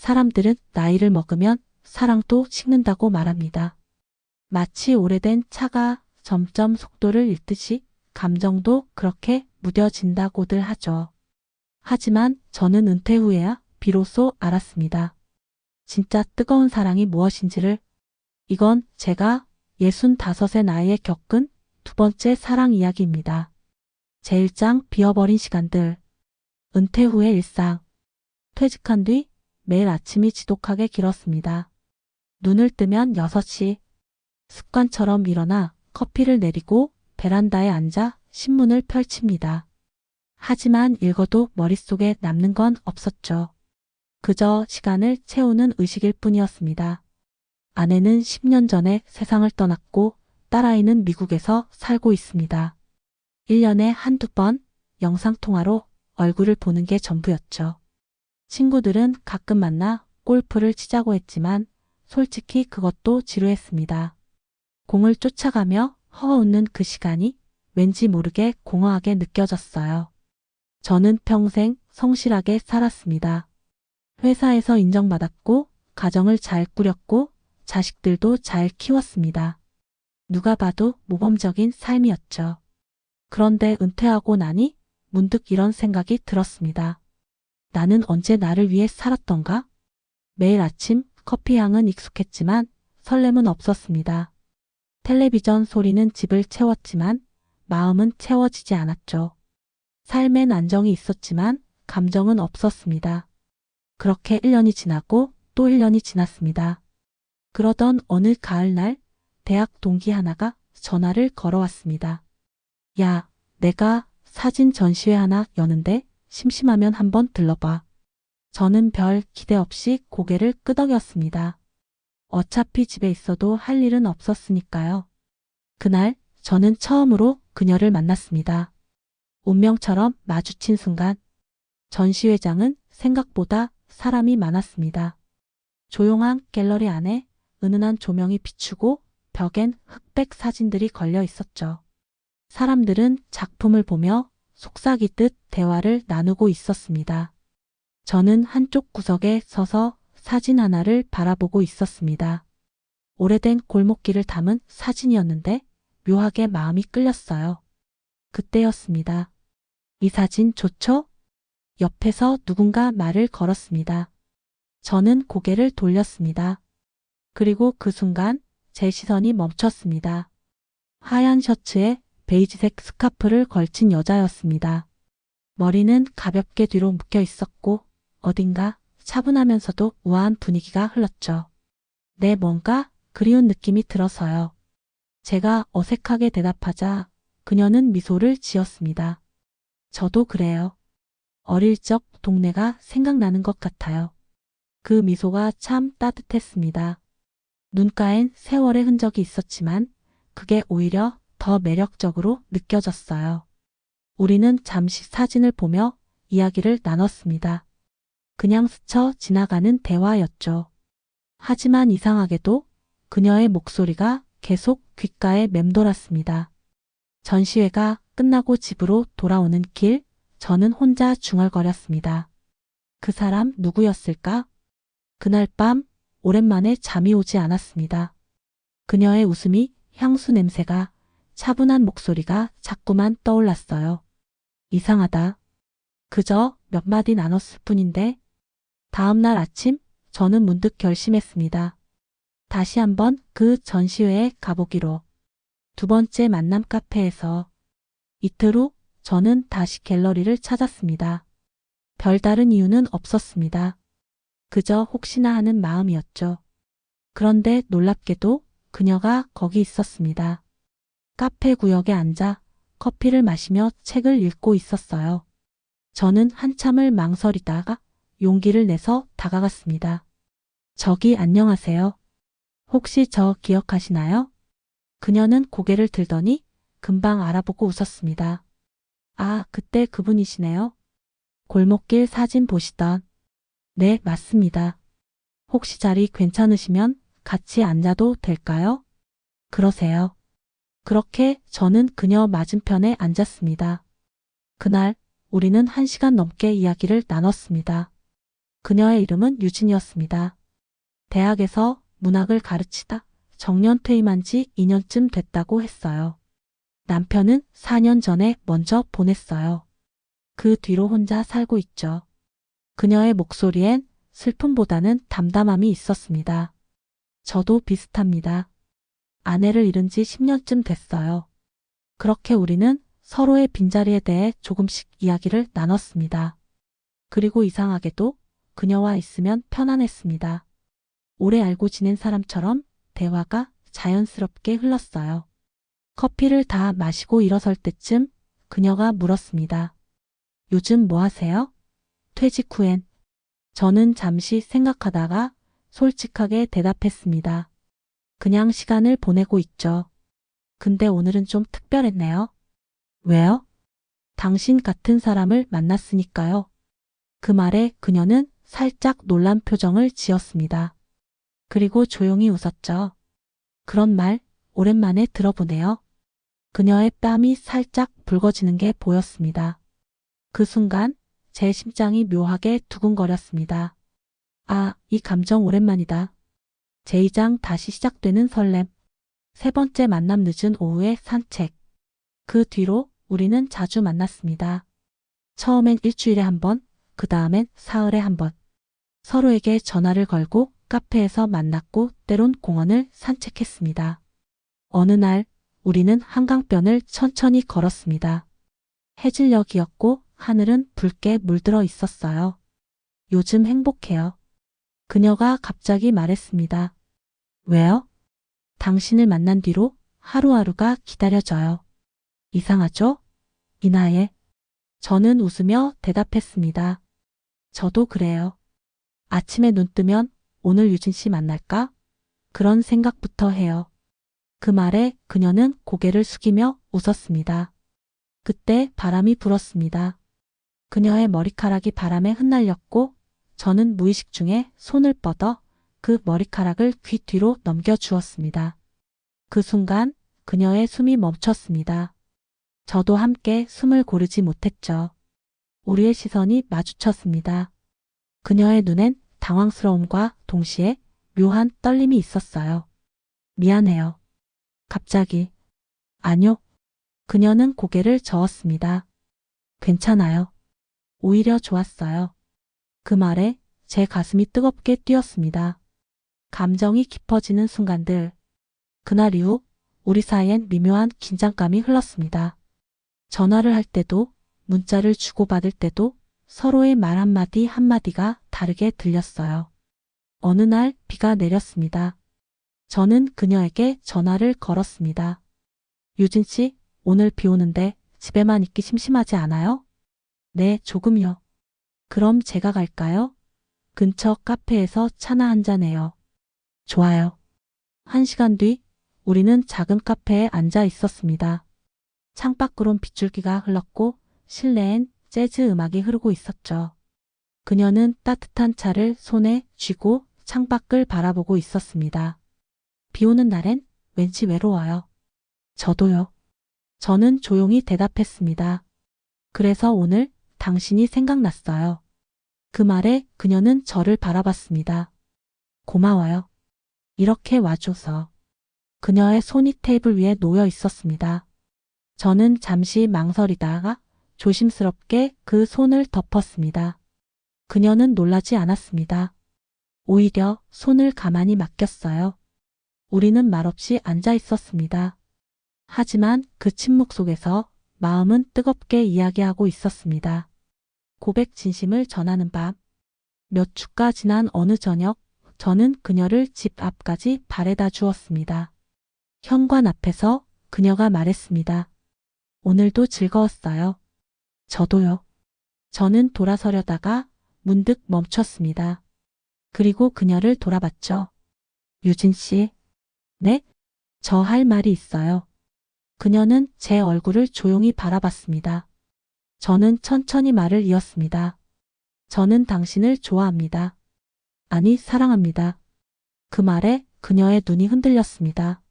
사람들은 나이를 먹으면 사랑도 식는다고 말합니다. 마치 오래된 차가 점점 속도를 잃듯이 감정도 그렇게 무뎌진다고들 하죠. 하지만 저는 은퇴 후에야 비로소 알았습니다. 진짜 뜨거운 사랑이 무엇인지를. 이건 제가 65의 나이에 겪은 두 번째 사랑 이야기입니다. 제1장 비어버린 시간들. 은퇴 후의 일상. 퇴직한 뒤 매일 아침이 지독하게 길었습니다. 눈을 뜨면 6시. 습관처럼 일어나 커피를 내리고 베란다에 앉아 신문을 펼칩니다. 하지만 읽어도 머릿속에 남는 건 없었죠. 그저 시간을 채우는 의식일 뿐이었습니다. 아내는 10년 전에 세상을 떠났고 딸아이는 미국에서 살고 있습니다. 1년에 한두 번 영상통화로 얼굴을 보는 게 전부였죠. 친구들은 가끔 만나 골프를 치자고 했지만 솔직히 그것도 지루했습니다. 공을 쫓아가며 허어웃는 그 시간이 왠지 모르게 공허하게 느껴졌어요. 저는 평생 성실하게 살았습니다. 회사에서 인정받았고 가정을 잘 꾸렸고 자식들도 잘 키웠습니다. 누가 봐도 모범적인 삶이었죠. 그런데 은퇴하고 나니 문득 이런 생각이 들었습니다. 나는 언제 나를 위해 살았던가? 매일 아침 커피 향은 익숙했지만 설렘은 없었습니다. 텔레비전 소리는 집을 채웠지만 마음은 채워지지 않았죠. 삶엔 안정이 있었지만 감정은 없었습니다. 그렇게 1년이 지나고 또 1년이 지났습니다. 그러던 어느 가을날 대학 동기 하나가 전화를 걸어왔습니다. 야, 내가 사진 전시회 하나 여는데 심심하면 한번 들러봐. 저는 별 기대 없이 고개를 끄덕였습니다. 어차피 집에 있어도 할 일은 없었으니까요. 그날 저는 처음으로 그녀를 만났습니다. 운명처럼 마주친 순간 전시회장은 생각보다 사람이 많았습니다. 조용한 갤러리 안에 은은한 조명이 비추고 벽엔 흑백 사진들이 걸려 있었죠. 사람들은 작품을 보며 속삭이듯 대화를 나누고 있었습니다. 저는 한쪽 구석에 서서 사진 하나를 바라보고 있었습니다. 오래된 골목길을 담은 사진이었는데 묘하게 마음이 끌렸어요. 그때였습니다. 이 사진 좋죠? 옆에서 누군가 말을 걸었습니다. 저는 고개를 돌렸습니다. 그리고 그 순간 제 시선이 멈췄습니다. 하얀 셔츠에 베이지색 스카프를 걸친 여자였습니다. 머리는 가볍게 뒤로 묶여 있었고 어딘가 차분하면서도 우아한 분위기가 흘렀죠. 네, 뭔가 그리운 느낌이 들어서요. 제가 어색하게 대답하자 그녀는 미소를 지었습니다. 저도 그래요. 어릴 적 동네가 생각나는 것 같아요. 그 미소가 참 따뜻했습니다. 눈가엔 세월의 흔적이 있었지만 그게 오히려 더 매력적으로 느껴졌어요. 우리는 잠시 사진을 보며 이야기를 나눴습니다. 그냥 스쳐 지나가는 대화였죠. 하지만 이상하게도 그녀의 목소리가 계속 귓가에 맴돌았습니다. 전시회가 끝나고 집으로 돌아오는 길, 저는 혼자 중얼거렸습니다. 그 사람 누구였을까? 그날 밤 오랜만에 잠이 오지 않았습니다. 그녀의 웃음이, 향수 냄새가, 차분한 목소리가 자꾸만 떠올랐어요. 이상하다. 그저 몇 마디 나눴을 뿐인데. 다음 날 아침 저는 문득 결심했습니다. 다시 한번 그 전시회에 가보기로. 두 번째 만남 카페에서. 이틀 후 저는 다시 갤러리를 찾았습니다. 별다른 이유는 없었습니다. 그저 혹시나 하는 마음이었죠. 그런데 놀랍게도 그녀가 거기 있었습니다. 카페 구역에 앉아 커피를 마시며 책을 읽고 있었어요. 저는 한참을 망설이다가 용기를 내서 다가갔습니다. 저기 안녕하세요. 혹시 저 기억하시나요? 그녀는 고개를 들더니 금방 알아보고 웃었습니다. 아, 그때 그분이시네요. 골목길 사진 보시던. 네, 맞습니다. 혹시 자리 괜찮으시면 같이 앉아도 될까요? 그러세요. 그렇게 저는 그녀 맞은편에 앉았습니다. 그날 우리는 1시간 넘게 이야기를 나눴습니다. 그녀의 이름은 유진이었습니다. 대학에서 문학을 가르치다 정년 퇴임한 지 2년쯤 됐다고 했어요. 남편은 4년 전에 먼저 보냈어요. 그 뒤로 혼자 살고 있죠. 그녀의 목소리엔 슬픔보다는 담담함이 있었습니다. 저도 비슷합니다. 아내를 잃은 지 10년쯤 됐어요. 그렇게 우리는 서로의 빈자리에 대해 조금씩 이야기를 나눴습니다. 그리고 이상하게도 그녀와 있으면 편안했습니다. 오래 알고 지낸 사람처럼 대화가 자연스럽게 흘렀어요. 커피를 다 마시고 일어설 때쯤 그녀가 물었습니다. 요즘 뭐 하세요? 퇴직 후엔. 저는 잠시 생각하다가 솔직하게 대답했습니다. 그냥 시간을 보내고 있죠. 근데 오늘은 좀 특별했네요. 왜요? 당신 같은 사람을 만났으니까요. 그 말에 그녀는 살짝 놀란 표정을 지었습니다. 그리고 조용히 웃었죠. 그런 말 오랜만에 들어보네요. 그녀의 뺨이 살짝 붉어지는 게 보였습니다. 그 순간 제 심장이 묘하게 두근거렸습니다. 아, 이 감정 오랜만이다. 제2장 다시 시작되는 설렘. 세 번째 만남 늦은 오후의 산책. 그 뒤로 우리는 자주 만났습니다. 처음엔 일주일에 한 번, 그 다음엔 사흘에 한 번. 서로에게 전화를 걸고 카페에서 만났고 때론 공원을 산책했습니다. 어느 날 우리는 한강변을 천천히 걸었습니다. 해질녘이었고 하늘은 붉게 물들어 있었어요. 요즘 행복해요. 그녀가 갑자기 말했습니다. 왜요? 당신을 만난 뒤로 하루하루가 기다려져요. 이상하죠? 이 나이에. 저는 웃으며 대답했습니다. 저도 그래요. 아침에 눈 뜨면 오늘 유진 씨 만날까? 그런 생각부터 해요. 그 말에 그녀는 고개를 숙이며 웃었습니다. 그때 바람이 불었습니다. 그녀의 머리카락이 바람에 흩날렸고 저는 무의식 중에 손을 뻗어 그 머리카락을 귀 뒤로 넘겨주었습니다. 그 순간 그녀의 숨이 멈췄습니다. 저도 함께 숨을 고르지 못했죠. 우리의 시선이 마주쳤습니다. 그녀의 눈엔 당황스러움과 동시에 묘한 떨림이 있었어요. 미안해요. 갑자기. 아니요. 그녀는 고개를 저었습니다. 괜찮아요. 오히려 좋았어요. 그 말에 제 가슴이 뜨겁게 뛰었습니다. 감정이 깊어지는 순간들. 그날 이후 우리 사이엔 미묘한 긴장감이 흘렀습니다. 전화를 할 때도 문자를 주고받을 때도 서로의 말 한마디 한마디가 다르게 들렸어요. 어느 날 비가 내렸습니다. 저는 그녀에게 전화를 걸었습니다. 유진 씨, 오늘 비 오는데 집에만 있기 심심하지 않아요? 네, 조금요. 그럼 제가 갈까요? 근처 카페에서 차나 한잔해요. 좋아요. 1시간 뒤 우리는 작은 카페에 앉아 있었습니다. 창밖으론 빗줄기가 흘렀고 실내엔 재즈 음악이 흐르고 있었죠. 그녀는 따뜻한 차를 손에 쥐고 창밖을 바라보고 있었습니다. 비 오는 날엔 왠지 외로워요. 저도요. 저는 조용히 대답했습니다. 그래서 오늘 당신이 생각났어요. 그 말에 그녀는 저를 바라봤습니다. 고마워요. 이렇게 와줘서. 그녀의 손이 테이블 위에 놓여 있었습니다. 저는 잠시 망설이다가 조심스럽게 그 손을 덮었습니다. 그녀는 놀라지 않았습니다. 오히려 손을 가만히 맡겼어요. 우리는 말없이 앉아 있었습니다. 하지만 그 침묵 속에서 마음은 뜨겁게 이야기하고 있었습니다. 고백 진심을 전하는 밤. 몇 주가 지난 어느 저녁, 저는 그녀를 집 앞까지 바래다 주었습니다. 현관 앞에서 그녀가 말했습니다. 오늘도 즐거웠어요. 저도요. 저는 돌아서려다가 문득 멈췄습니다. 그리고 그녀를 돌아봤죠. 유진 씨. 네? 저 할 말이 있어요. 그녀는 제 얼굴을 조용히 바라봤습니다. 저는 천천히 말을 이었습니다. 저는 당신을 좋아합니다. 아니, 사랑합니다. 그 말에 그녀의 눈이 흔들렸습니다.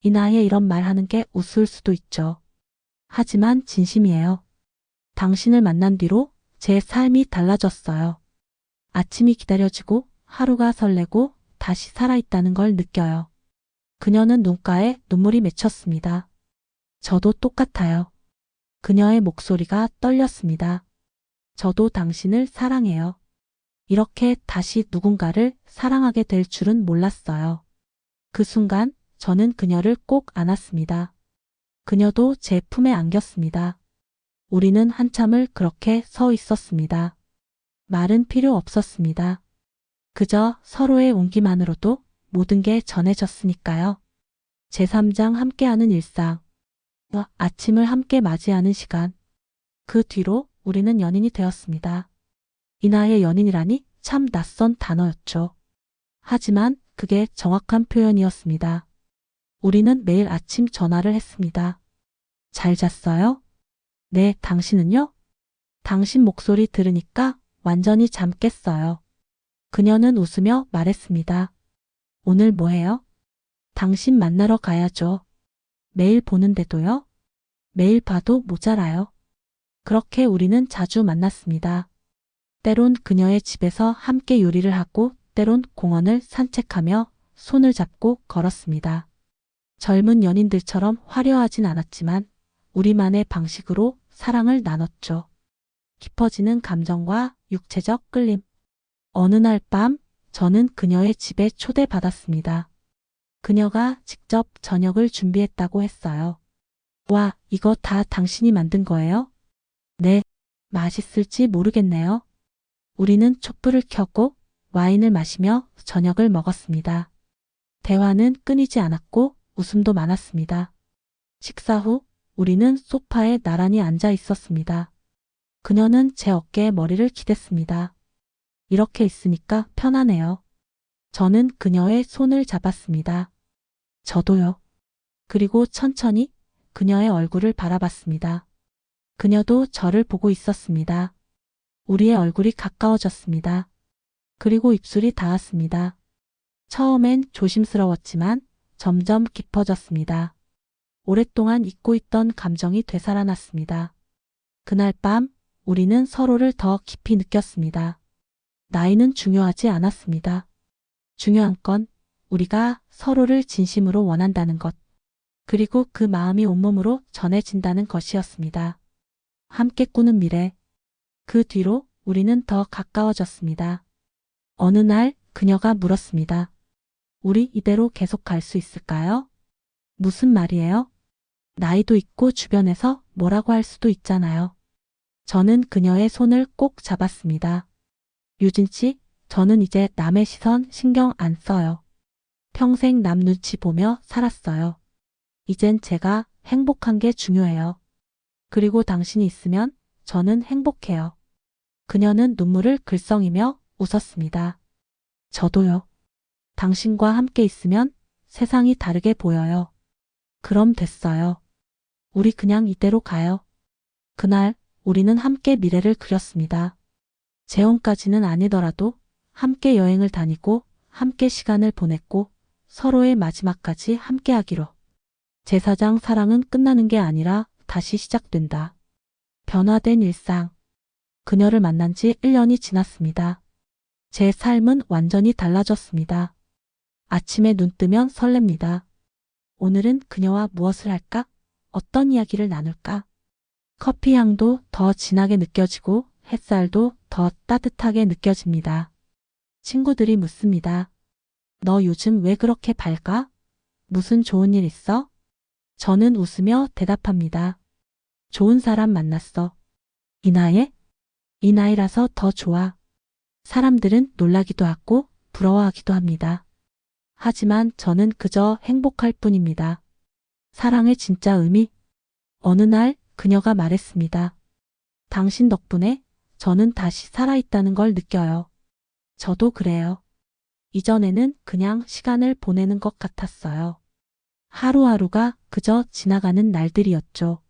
이 나이에 이런 말 하는 게 우스울 수도 있죠. 하지만 진심이에요. 당신을 만난 뒤로 제 삶이 달라졌어요. 아침이 기다려지고 하루가 설레고 다시 살아있다는 걸 느껴요. 그녀는 눈가에 눈물이 맺혔습니다. 저도 똑같아요. 그녀의 목소리가 떨렸습니다. 저도 당신을 사랑해요. 이렇게 다시 누군가를 사랑하게 될 줄은 몰랐어요. 그 순간 저는 그녀를 꼭 안았습니다. 그녀도 제 품에 안겼습니다. 우리는 한참을 그렇게 서 있었습니다. 말은 필요 없었습니다. 그저 서로의 온기만으로도 모든 게 전해졌으니까요. 제3장 함께하는 일상. 아침을 함께 맞이하는 시간. 그 뒤로 우리는 연인이 되었습니다. 이 나이의 연인이라니 참 낯선 단어였죠. 하지만 그게 정확한 표현이었습니다. 우리는 매일 아침 전화를 했습니다. 잘 잤어요? 네, 당신은요? 당신 목소리 들으니까 완전히 잠 깼어요. 그녀는 웃으며 말했습니다. 오늘 뭐 해요? 당신 만나러 가야죠. 매일 보는데도요? 매일 봐도 모자라요. 그렇게 우리는 자주 만났습니다. 때론 그녀의 집에서 함께 요리를 하고 때론 공원을 산책하며 손을 잡고 걸었습니다. 젊은 연인들처럼 화려하진 않았지만 우리만의 방식으로 사랑을 나눴죠. 깊어지는 감정과 육체적 끌림. 어느 날 밤 저는 그녀의 집에 초대받았습니다. 그녀가 직접 저녁을 준비했다고 했어요. 와, 이거 다 당신이 만든 거예요? 네, 맛있을지 모르겠네요. 우리는 촛불을 켜고 와인을 마시며 저녁을 먹었습니다. 대화는 끊이지 않았고 웃음도 많았습니다. 식사 후 우리는 소파에 나란히 앉아 있었습니다. 그녀는 제 어깨에 머리를 기댔습니다. 이렇게 있으니까 편하네요. 저는 그녀의 손을 잡았습니다. 저도요. 그리고 천천히 그녀의 얼굴을 바라봤습니다. 그녀도 저를 보고 있었습니다. 우리의 얼굴이 가까워졌습니다. 그리고 입술이 닿았습니다. 처음엔 조심스러웠지만 점점 깊어졌습니다. 오랫동안 잊고 있던 감정이 되살아났습니다. 그날 밤 우리는 서로를 더 깊이 느꼈습니다. 나이는 중요하지 않았습니다. 중요한 건 우리가 서로를 진심으로 원한다는 것, 그리고 그 마음이 온몸으로 전해진다는 것이었습니다. 함께 꾸는 미래. 그 뒤로 우리는 더 가까워졌습니다. 어느 날 그녀가 물었습니다. 우리 이대로 계속 갈 수 있을까요? 무슨 말이에요? 나이도 있고 주변에서 뭐라고 할 수도 있잖아요. 저는 그녀의 손을 꼭 잡았습니다. 유진 씨, 저는 이제 남의 시선 신경 안 써요. 평생 남 눈치 보며 살았어요. 이젠 제가 행복한 게 중요해요. 그리고 당신이 있으면 저는 행복해요. 그녀는 눈물을 글썽이며 웃었습니다. 저도요. 당신과 함께 있으면 세상이 다르게 보여요. 그럼 됐어요. 우리 그냥 이대로 가요. 그날 우리는 함께 미래를 그렸습니다. 재혼까지는 아니더라도 함께 여행을 다니고 함께 시간을 보냈고 서로의 마지막까지 함께 하기로. 제4장 사랑은 끝나는 게 아니라 다시 시작된다. 변화된 일상. 그녀를 만난 지 1년이 지났습니다. 제 삶은 완전히 달라졌습니다. 아침에 눈 뜨면 설렙니다. 오늘은 그녀와 무엇을 할까? 어떤 이야기를 나눌까? 커피 향도 더 진하게 느껴지고 햇살도 더 따뜻하게 느껴집니다. 친구들이 묻습니다. 너 요즘 왜 그렇게 밝아? 무슨 좋은 일 있어? 저는 웃으며 대답합니다. 좋은 사람 만났어. 이 나이에? 이 나이라서 더 좋아. 사람들은 놀라기도 하고 부러워하기도 합니다. 하지만 저는 그저 행복할 뿐입니다. 사랑의 진짜 의미? 어느 날 그녀가 말했습니다. 당신 덕분에 저는 다시 살아있다는 걸 느껴요. 저도 그래요. 이전에는 그냥 시간을 보내는 것 같았어요. 하루하루가 그저 지나가는 날들이었죠.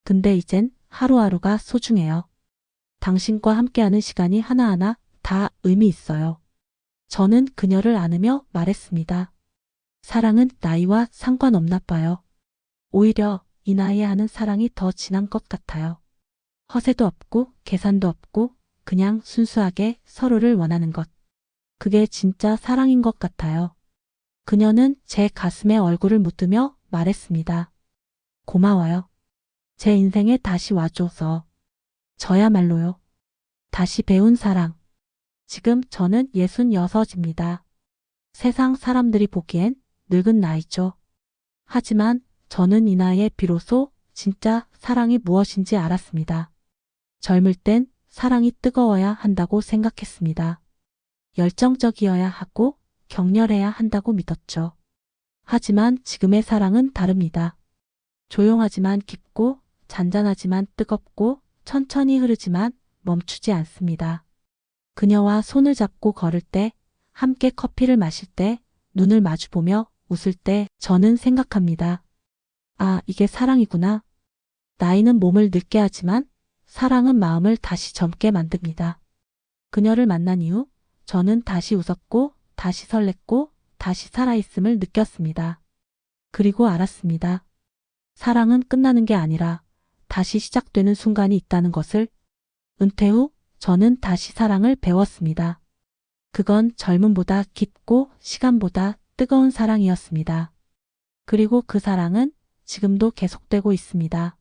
근데 이젠 하루하루가 소중해요. 당신과 함께하는 시간이 하나하나 다 의미 있어요. 저는 그녀를 안으며 말했습니다. 사랑은 나이와 상관없나 봐요. 오히려 이 나이에 하는 사랑이 더 진한 것 같아요. 허세도 없고 계산도 없고 그냥 순수하게 서로를 원하는 것. 그게 진짜 사랑인 것 같아요. 그녀는 제 가슴에 얼굴을 묻으며 말했습니다. 고마워요. 제 인생에 다시 와줘서. 저야말로요. 다시 배운 사랑. 지금 저는 66입니다. 세상 사람들이 보기엔 늙은 나이죠. 하지만 저는 이 나이에 비로소 진짜 사랑이 무엇인지 알았습니다. 젊을 땐 사랑이 뜨거워야 한다고 생각했습니다. 열정적이어야 하고 격렬해야 한다고 믿었죠. 하지만 지금의 사랑은 다릅니다. 조용하지만 깊고 잔잔하지만 뜨겁고 천천히 흐르지만 멈추지 않습니다. 그녀와 손을 잡고 걸을 때, 함께 커피를 마실 때, 눈을 마주보며 웃을 때 저는 생각합니다. 아, 이게 사랑이구나. 나이는 몸을 늙게 하지만 사랑은 마음을 다시 젊게 만듭니다. 그녀를 만난 이후 저는 다시 웃었고 다시 설렜고 다시 살아있음을 느꼈습니다. 그리고 알았습니다. 사랑은 끝나는 게 아니라 다시 시작되는 순간이 있다는 것을. 은퇴 후 저는 다시 사랑을 배웠습니다. 그건 젊음보다 깊고 시간보다 뜨거운 사랑이었습니다. 그리고 그 사랑은 지금도 계속되고 있습니다.